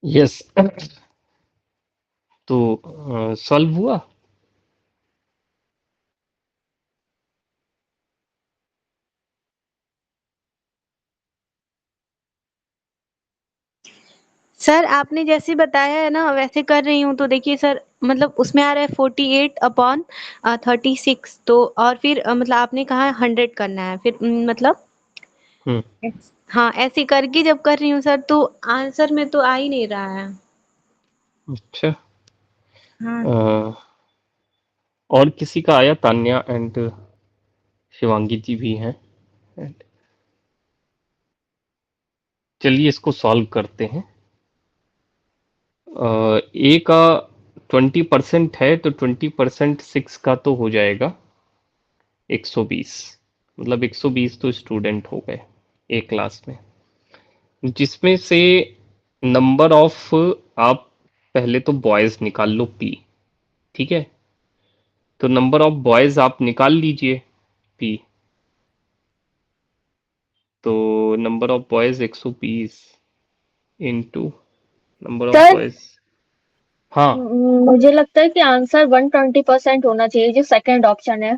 यस। तो सॉल्व हुआ? सर आपने जैसे बताया है ना वैसे कर रही हूँ, तो देखिए सर, मतलब उसमें आ रहा है 48/36, तो और फिर मतलब आपने कहा 100 करना है, फिर मतलब हम्म। हाँ, ऐसे करके जब कर रही हूँ सर, तो आंसर में तो आ ही नहीं रहा है। अच्छा। हाँ। अ, और किसी का आया? तान्या एंड शिवांगी जी भी हैं। चलिए इसको सॉल्व करते हैं। ए का 20% है, तो 20% 6 का तो हो जाएगा 120। मतलब 120 तो स्टूडेंट हो गए एक क्लास में, जिसमें से नंबर ऑफ, आप पहले तो बॉयज निकाल लो पी। ठीक है, तो नंबर ऑफ बॉयज आप निकाल लीजिए पी। तो number of boys 120 into number of sir boys. हाँ मुझे लगता है कि आंसर 120% होना चाहिए, जो सेकंड ऑप्शन है।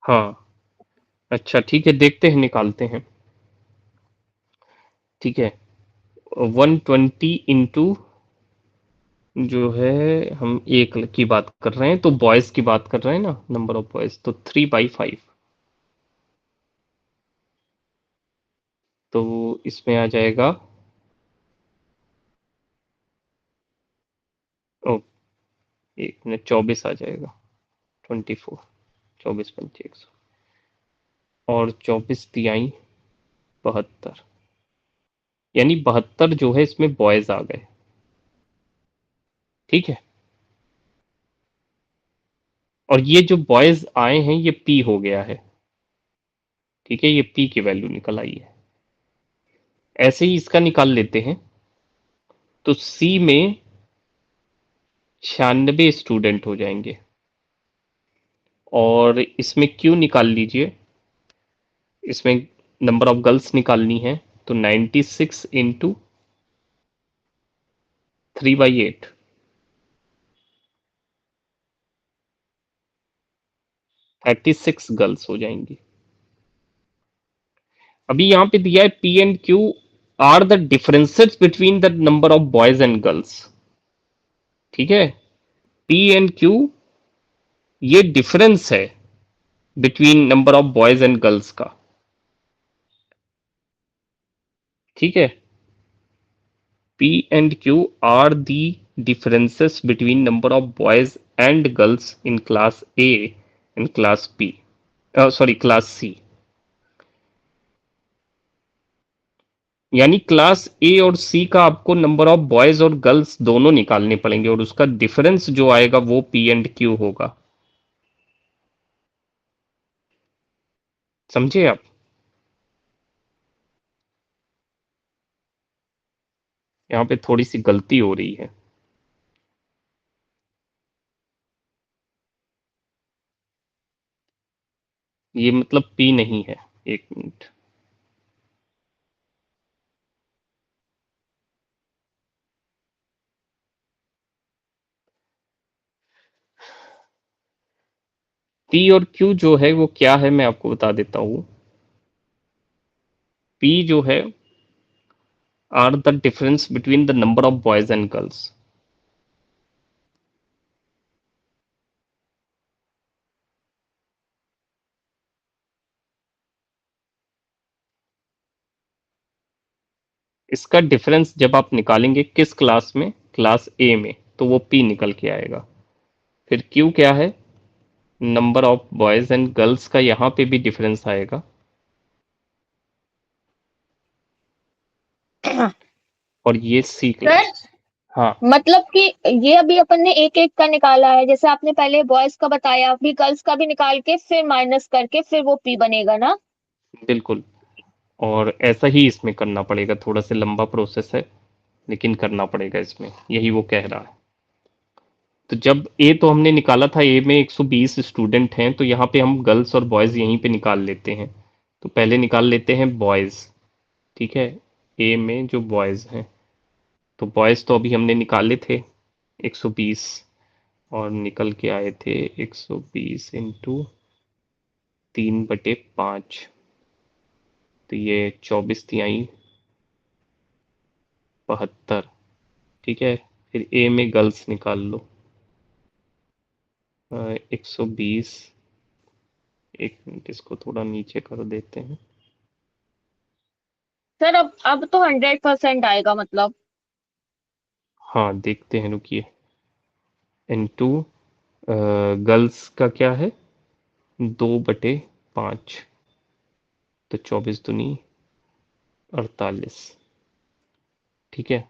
हाँ, अच्छा ठीक है, देखते हैं, निकालते हैं। ठीक है, 120 इंटू जो है, हम एक की बात कर रहे हैं तो बॉयज की बात कर रहे हैं ना, नंबर ऑफ बॉयज, तो 3/5, तो इसमें आ जाएगा, ओ, 1 मिनट, 24 आ जाएगा, 24, 24 × 100, और 24 × 3 72, यानी 72 जो है इसमें बॉयज आ गए। ठीक है, और ये जो बॉयज आए हैं ये पी हो गया है। ठीक है, ये पी की वैल्यू निकल आई है। ऐसे ही इसका निकाल लेते हैं, तो सी में 96 स्टूडेंट हो जाएंगे, और इसमें क्यू निकाल लीजिए, इसमें नंबर ऑफ गर्ल्स निकालनी है, तो 96 इंटू 3/8, 36 गर्ल्स हो जाएंगी। अभी यहाँ पे दिया है P and Q are the differences between the number of boys and girls. ठीक है, पी एंड क्यू ये डिफरेंस है between number of boys and girls का। ठीक है, P and Q are the differences between number of boys and girls in class A and class B, sorry, class C। यानी क्लास ए और सी का आपको नंबर ऑफ बॉयज और गर्ल्स दोनों निकालने पड़ेंगे, और उसका डिफरेंस जो आएगा वो पी एंड क्यू होगा। समझे आप? यहाँ पे थोड़ी सी गलती हो रही है। ये मतलब पी नहीं है, 1 मिनट। पी और क्यू जो है वो क्या है, मैं आपको बता देता हूँ। पी जो है are the difference between the number of boys and girls. इसका डिफरेंस जब आप निकालेंगे किस क्लास में, क्लास ए में, तो वो पी निकल के आएगा। फिर क्यू क्या है, number of boys and girls का यहाँ पे भी डिफरेंस आएगा, और ये सी सर, क्लास। हाँ मतलब कि ये अभी अपन ने एक एक का निकाला है, जैसे आपने पहले बॉयज का बताया, अभी गर्ल्स का भी निकाल के फिर माइनस करके फिर वो पी बनेगा ना। बिल्कुल, और ऐसा ही इसमें करना पड़ेगा, थोड़ा सा लंबा प्रोसेस है लेकिन करना पड़ेगा इसमें, यही वो कह रहा है। तो जब ए तो हमने निकाला था, ए में 120 स्टूडेंट हैं, तो यहाँ पे हम गर्ल्स और बॉयज यहीं पे निकाल लेते हैं। तो पहले निकाल लेते हैं बॉयज। ठीक है, ए में जो बॉयज हैं, तो बॉयज तो अभी हमने निकाले थे 120, और निकल के आए थे 120 इंटू 3/5, तो ये 24 × 3 = 72। ठीक है, फिर ए में गर्ल्स निकाल लो, 120, 1 मिनट, इसको थोड़ा नीचे कर देते हैं। सर अब तो 100% आएगा मतलब। हाँ देखते हैं, रुकिए। इंटू गर्ल्स का क्या है, 2/5, तो 24 दूनी 48। ठीक है,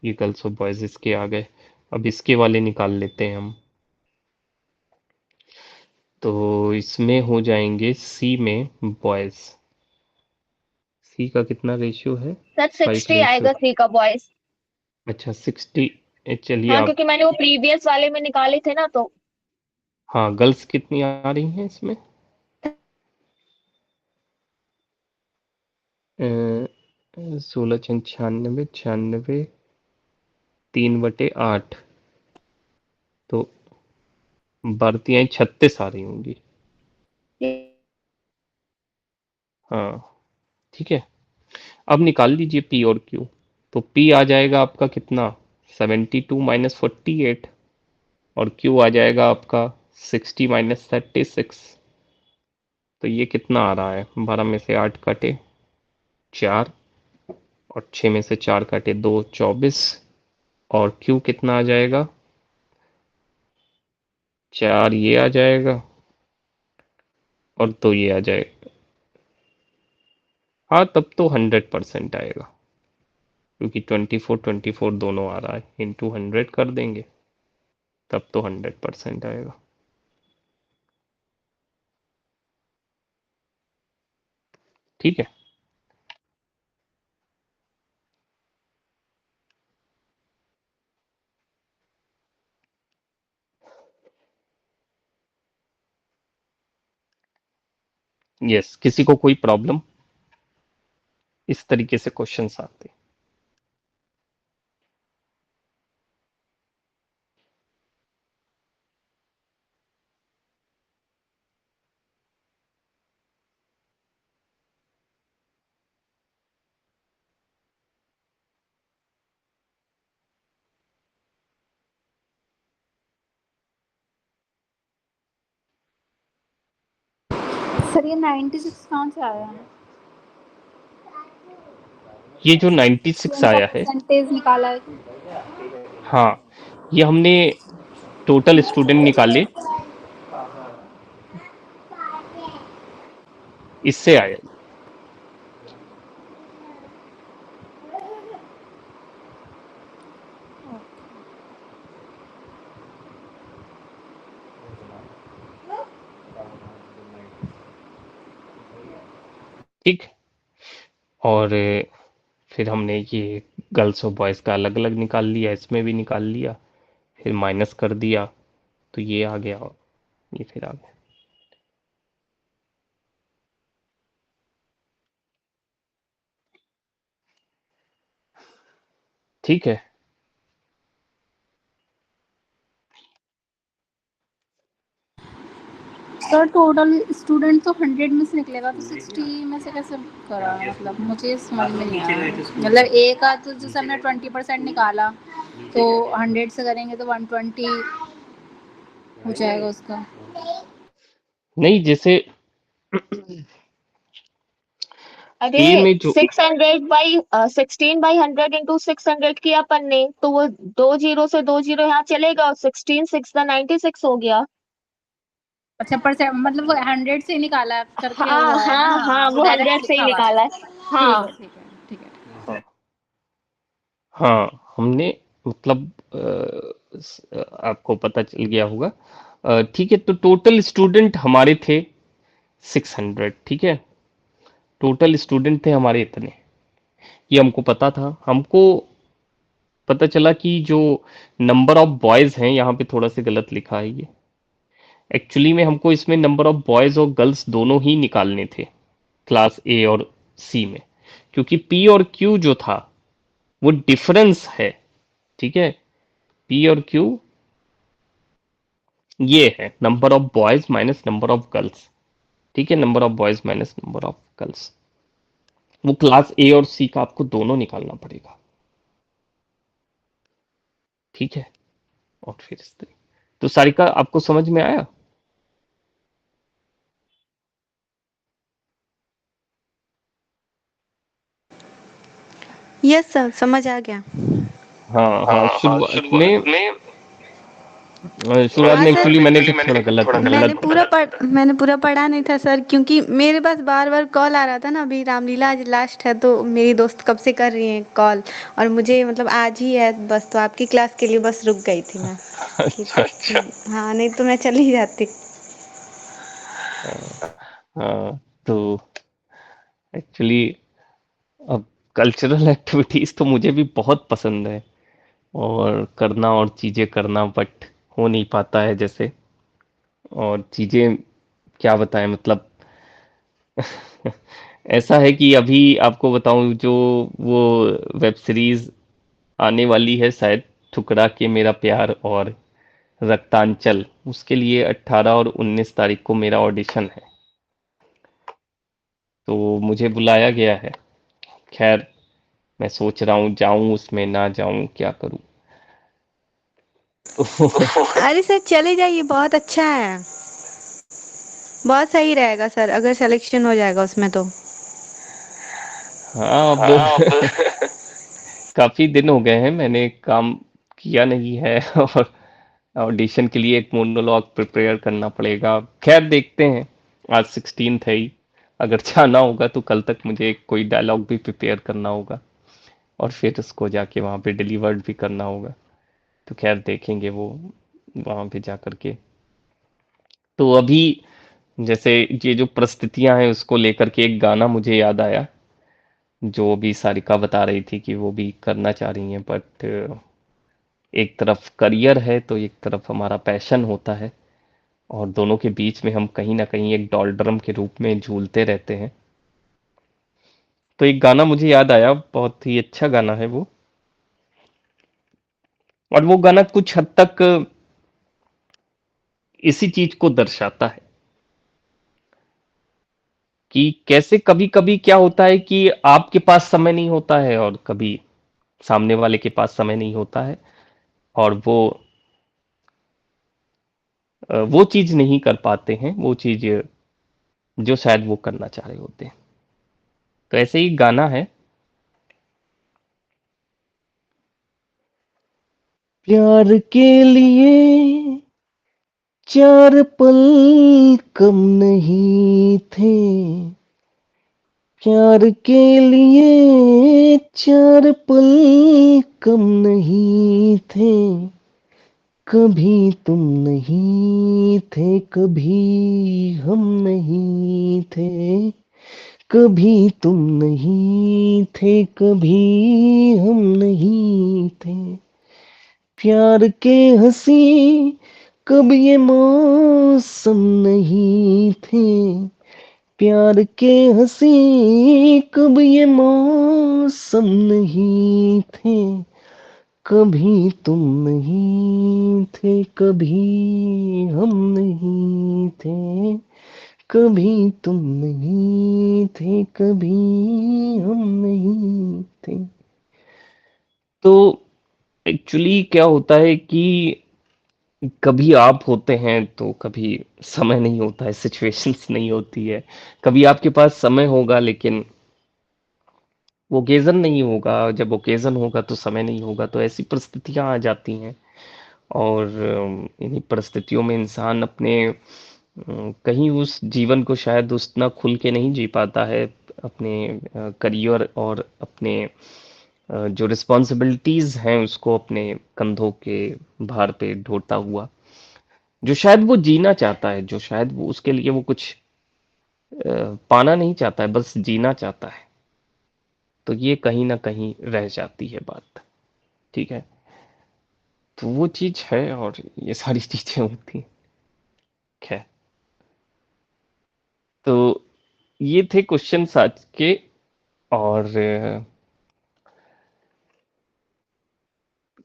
ये गर्ल्स और बॉयज इसके आ गए। अब इसके वाले निकाल लेते हैं हम, तो इसमें हो जाएंगे सी में बॉयज, सी का कितना रेशियो है, सर 5 60 रेशियो। आएगा सी का बॉयज। अच्छा 60, चलिए हाँ, आप। क्योंकि मैंने वो प्रीवियस वाले में निकाले थे ना, तो हाँ, गर्ल्स कितनी आ रही हैं इसमें, 16 × 96, 96, 3/8 तो बढ़तियाँ 36 आ रही होंगी। हाँ ठीक है, अब निकाल लीजिए पी और क्यू। तो पी आ जाएगा आपका कितना, 72 माइनस 48, और क्यू आ जाएगा आपका 60 माइनस 36। तो ये कितना आ रहा है, 12 में से 8 कटे 4, और 6 में से 4 कटे 2, 24, और क्यू कितना आ जाएगा, 4 ये आ जाएगा और 2 ये आ जाएगा। हाँ तब तो 100% आएगा, क्योंकि 24 दोनों आ रहा है, इंटू 100 कर देंगे तब तो 100% आएगा। ठीक है, यस किसी को कोई प्रॉब्लम, इस तरीके से क्वेश्चंस आते हैं। सर ये 96 कहाँ से आया है? ये जो 96 स्टूडेंट का आया है, परसेंटेज निकाला है तो? हाँ ये हमने टोटल स्टूडेंट निकाले, इससे आया। ठीक, और फिर हमने ये गर्ल्स और बॉयज़ का अलग अलग निकाल लिया, इसमें भी निकाल लिया, फिर माइनस कर दिया तो ये आ गया, और ये फिर आ गया। ठीक है, सर टोटल स्टूडेंट तो 100 में से निकलेगा, तो 60 में से कैसे करा? मतलब मुझे समझ में नहीं आया। मतलब एक का तो जैसे हमने 20% निकाला, तो 100 से करेंगे तो 120 हो जाएगा उसका। नहीं जैसे अरे ए में जो 16/100 इंटू 600 किया अपन ने, तो वो 2 जीरो से 2 जीरो यहाँ चलेगा और 16 6 96 हो गया। अच्छा परसेंट, मतलब वो 100 से ही निकाला करके हाँ हुआ है हाँ ना, हाँ, वो वो डायरेक्ट 100 से ही लिखा हुआ है। निकाला है। ठीक हाँ है ठीक है ठीक है। हाँ, हाँ हमने मतलब आपको पता चल गया होगा। ठीक है, तो टोटल स्टूडेंट हमारे थे 600, ठीक है, टोटल स्टूडेंट थे हमारे इतने, ये हमको पता था। हमको पता चला कि जो नंबर ऑफ बॉयज हैं, यहाँ पे थोड़ा सा गलत लिखा है ये, एक्चुअली में हमको इसमें नंबर ऑफ बॉयज और गर्ल्स दोनों ही निकालने थे क्लास ए और सी में, क्योंकि पी और क्यू जो था वो डिफरेंस है। ठीक है, पी और क्यू ये है number of boys minus number of girls. ठीक है, number of boys minus number of girls, वो क्लास ए और सी का आपको दोनों निकालना पड़ेगा। ठीक है, और फिर इस तरह तो सारिका आपको समझ में आया? यस सर, समझ आ गया। हाँ हाँ, हाँ हाँ, शुरुआत में शुरुआत हाँ में सर, एक्चुअली मैंने कुछ थोड़ा गलत गलत मैंने पूरा पढ़ा नहीं था सर, क्योंकि मेरे पास बार बार कॉल आ रहा था ना। अभी रामलीला आज लास्ट है, तो मेरी दोस्त कब से कर रही है कॉल, और मुझे मतलब आज ही है बस, तो आपकी क्लास के लिए बस रुक गई थी मैं कि अच्छा, हाँ, नहीं तो मैं चली जाती। हाँ हाँ, तो एक्चुअली अब कल्चरल एक्टिविटीज तो मुझे भी बहुत पसंद है और करना और चीजें करना, बट हो नहीं पाता है जैसे, और चीजें क्या बताएं मतलब ऐसा है कि अभी आपको बताऊं, जो वो वेब सीरीज आने वाली है शायद ठुकरा के मेरा प्यार और रक्तांचल, उसके लिए 18 और 19 तारीख को मेरा ऑडिशन है। तो मुझे बुलाया गया है। खैर, मैं सोच रहा हूँ जाऊं उसमें, ना जाऊं, क्या करूं। तो अरे सर चले जाइए, बहुत अच्छा है, बहुत सही रहेगा सर अगर सिलेक्शन हो जाएगा उसमें तो। हाँ, अब हाँ अब काफी दिन हो गए हैं मैंने काम किया नहीं है और ऑडिशन के लिए एक मोनोलॉग प्रिपेयर करना पड़ेगा। खैर देखते हैं, आज 16th है ही, अगर जाना होगा तो कल तक मुझे कोई डायलॉग भी प्रिपेयर करना होगा और फिर उसको जाके वहाँ पे डिलीवर्ड भी करना होगा। तो खैर देखेंगे वो वहाँ पे जा करके। तो अभी जैसे ये जो परिस्थितियां हैं उसको लेकर के एक गाना मुझे याद आया, जो अभी सारिका बता रही थी कि वो भी करना चाह रही हैं, बट एक तरफ करियर है तो एक तरफ हमारा पैशन होता है, और दोनों के बीच में हम कहीं ना कहीं एक डॉल्ड्रम के रूप में झूलते रहते हैं। तो एक गाना मुझे याद आया, बहुत ही अच्छा गाना है वो, और वो गाना कुछ हद तक इसी चीज को दर्शाता है कि कैसे कभी कभी क्या होता है कि आपके पास समय नहीं होता है और कभी सामने वाले के पास समय नहीं होता है, और वो चीज नहीं कर पाते हैं, वो चीज जो शायद वो करना चाह रहे होते हैं। तो ऐसे ही गाना है, प्यार के लिए 4 पल कम नहीं थे, प्यार के लिए 4 पल कम नहीं थे, कभी तुम नहीं थे, कभी हम नहीं थे, कभी तुम नहीं थे, कभी हम नहीं थे, प्यार के हंसी कब ये मौसम नहीं थे, प्यार के हंसी कब ये मौसम नहीं थे, कभी तुम नहीं थे, कभी हम नहीं थे, कभी तुम नहीं थे, कभी हम नहीं थे। तो एक्चुअली क्या होता है कि कभी आप होते हैं तो कभी समय नहीं होता है, सिचुएशंस नहीं होती है, कभी आपके पास समय होगा लेकिन वो ओकेजन नहीं होगा, जब ओकेजन होगा तो समय नहीं होगा। तो ऐसी परिस्थितियां आ जाती हैं, और इन्हीं परिस्थितियों में इंसान अपने कहीं उस जीवन को शायद उतना खुल के नहीं जी पाता है, अपने करियर और अपने जो रिस्पॉन्सिबिलिटीज हैं उसको अपने कंधों के भार पे ढोता हुआ, जो शायद वो जीना चाहता है, जो शायद वो उसके लिए वो कुछ पाना नहीं चाहता है, बस जीना चाहता है। तो ये कहीं ना कहीं रह जाती है बात। ठीक है, तो वो चीज है और ये सारी चीजें होती हैं। खैर, तो ये थे क्वेश्चंस आज के, और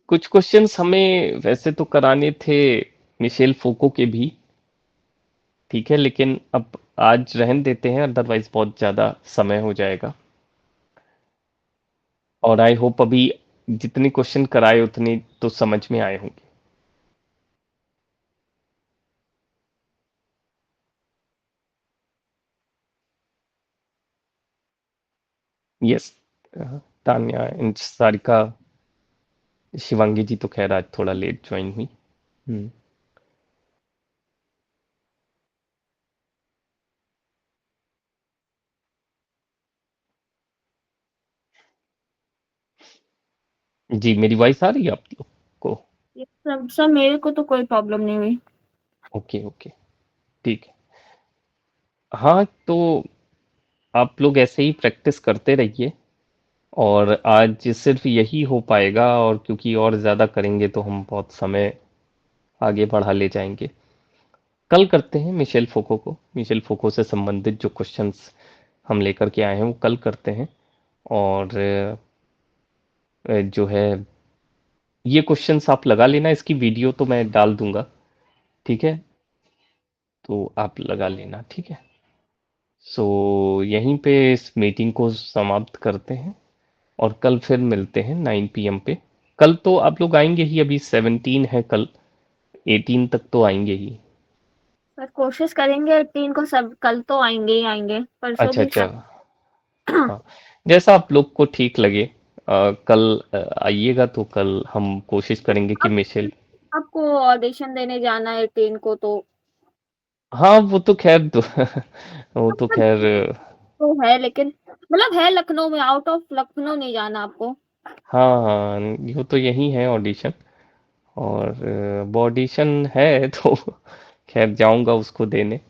कुछ क्वेश्चंस हमें वैसे तो कराने थे मिशेल फोको के भी, ठीक है, लेकिन अब आज रहन देते हैं, अदरवाइज बहुत ज़्यादा समय हो जाएगा। और आई होप अभी जितने क्वेश्चन कराए उतने तो समझ में आए होंगे। यस, तान्या एंड सारिका, शिवांगी जी तो खैर आज थोड़ा लेट ज्वाइन हुई। हम्म, जी मेरी वॉइस आ रही है आप लोग को? सब सर मेरे को तो कोई प्रॉब्लम नहीं हुई। ओके ओके, ठीक है। हाँ, तो आप लोग ऐसे ही प्रैक्टिस करते रहिए, और आज सिर्फ यही हो पाएगा, और क्योंकि और ज़्यादा करेंगे तो हम बहुत समय आगे बढ़ा ले जाएंगे। कल करते हैं मिशेल फोको को, मिशेल फोको से संबंधित जो क्वेश्चंस हम लेकर के आए हैं वो कल करते हैं। और जो है ये क्वेश्चंस आप लगा लेना, इसकी वीडियो तो मैं डाल दूंगा, ठीक है, तो आप लगा लेना, ठीक है। सो यहीं पे इस मीटिंग को समाप्त करते हैं और कल फिर मिलते हैं 9 PM पे। कल तो आप लोग आएंगे ही, अभी 17 है कल, 18 तक तो आएंगे ही। पर कोशिश करेंगे 18 को, सब कल तो आएंगे ही आएंगे, परसों अच्छा भी अच्छा, हाँ, जैसा आप लोग को ठीक लगे। कल आइएगा तो कल हम कोशिश करेंगे कि अब मिशेल। आपको ऑडिशन देने जाना है 18 को तो हाँ वो तो खैर वो तो खैर, तो है, लेकिन मतलब है लखनऊ में, आउट ऑफ लखनऊ नहीं जाना आपको। हाँ हाँ, वो तो यही है ऑडिशन, और वो ऑडिशन है तो खैर जाऊंगा उसको देने।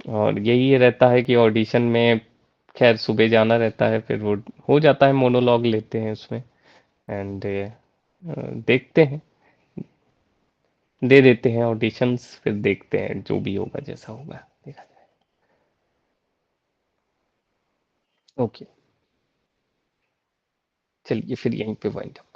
और यही रहता है कि ऑडिशन में खैर सुबह जाना रहता है, फिर वो हो जाता है, मोनोलॉग लेते हैं उसमें, एंड देखते हैं, दे देते हैं ऑडिशंस, फिर देखते हैं जो भी होगा, जैसा होगा देखा जाए। ओके, चलिए फिर यहीं पे वाइंड अप।